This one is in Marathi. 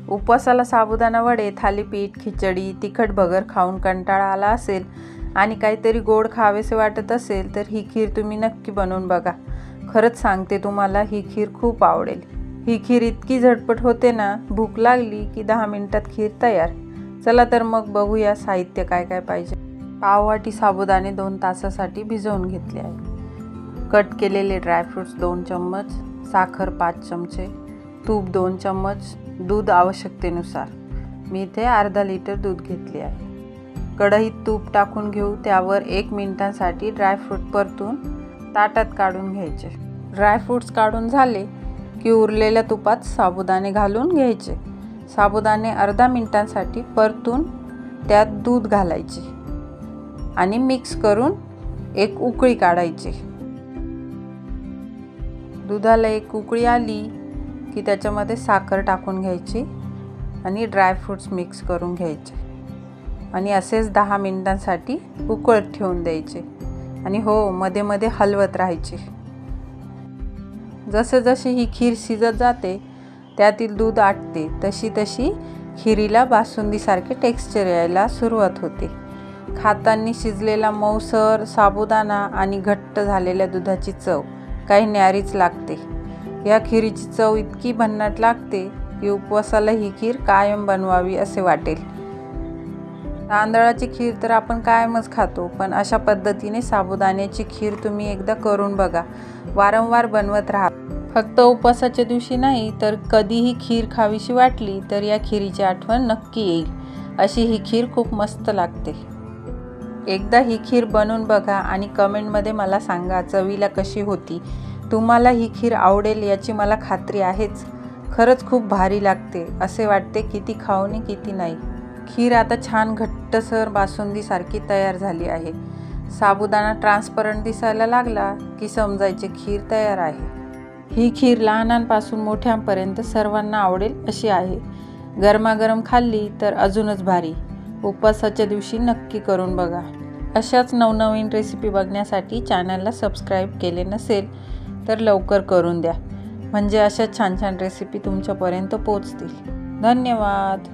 उपवासाला साबुदाणा वडे, थालीपीठ, खिचडी, तिखट भगर खाऊन कंटाळा आला असेल आणि काहीतरी गोड खावेसे वाटत असेल तर ही खीर तुम्ही नक्की बनवून बघा. खरंच सांगते तुम्हाला ही खीर खूप आवडेल. ही खीर इतकी झटपट होते ना, भूक लागली की 10 मिनिटात खीर तयार. चला तर मग बघूया साहित्य काय काय पाहिजे. पाववाटी साबुदाणे 2 तासासाठी भिजवून घेतले आहे. कट केलेले ड्रायफ्रूट्स 2 चम्मच, साखर 5 चमचे, तूप 2 चम्मच, दूध आवश्यकतेनुसार. मी इथे अर्धा लिटर दूध घेतले आहे. कढईत तूप टाकून घेऊ. त्यावर 1 मिनिटासाठी ड्रायफ्रूट परतून ताटात काढून घ्यायचे. ड्रायफ्रूट्स काढून झाले की उरलेल्या तुपात साबुदाणे घालून घ्यायचे. साबुदाणे अर्धा मिनिटांसाठी परतून त्यात दूध घालायचे आणि मिक्स करून एक उकळी काढायची. दुधाला एक उकळी आली की त्याच्यामध्ये साखर टाकून घ्यायची आणि ड्रायफ्रूट्स मिक्स करून घ्यायचे आणि असेच 10 मिनिटांसाठी उकळत ठेवून द्यायचे. आणि हो, मध्ये मध्ये हलवत राहायचे. जसे जसे ही खीर शिजत जाते त्यातील दूध आटते तशी तशी खिरीला बासुंदीसारखे टेक्स्चर यायला सुरुवात होते. खाताना शिजलेला मऊसर साबुदाणा आणि घट्ट झालेल्या दुधाची चव काही न्यारीच लागते. या खिरीची चव इतकी भन्नाट लागते की उपवासाला ही खीर कायम बनवावी असे वाटेल. तांदळाची खीर तर आपण कायमच खातो, पण अशा पद्धतीने साबुदाण्याची खीर तुम्ही एकदा करून बघा. वारंवार बनवत राहा. फक्त उपवासाच्या दिवशी नाही तर कधीही खीर खावीशी वाटली तर या खिरीची आठवण नक्की येईल. अशी ही खीर खूप मस्त लागते. एकदा ही खीर बनवून बघा आणि कमेंटमध्ये मला सांगा चवीला कशी होती. तुम्हाला ही खीर आवडेल याची मला खात्री आहेच. खरंच खूप भारी लागते. असे वाटते किती खाऊ आणि किती नाही. खीर आता छान घट्टसर बासुंदीसारखी तयार झाली आहे. साबुदाणा ट्रान्सपरंट दिसायला लागला की समजायचे खीर तयार आहे. ही खीर लहानांपासून मोठ्यांपर्यंत सर्वांना आवडेल अशी आहे. गरमागरम खाल्ली तर अजूनच भारी. उपवासाच्या दिवशी नक्की करून बघा. अशाच नवनवीन रेसिपी बघण्यासाठी चॅनलला सबस्क्राईब केले नसेल तर लवकर करून द्या, म्हणजे अशा छान छान रेसिपी तुमच्यापर्यंत पोहोचतील. धन्यवाद.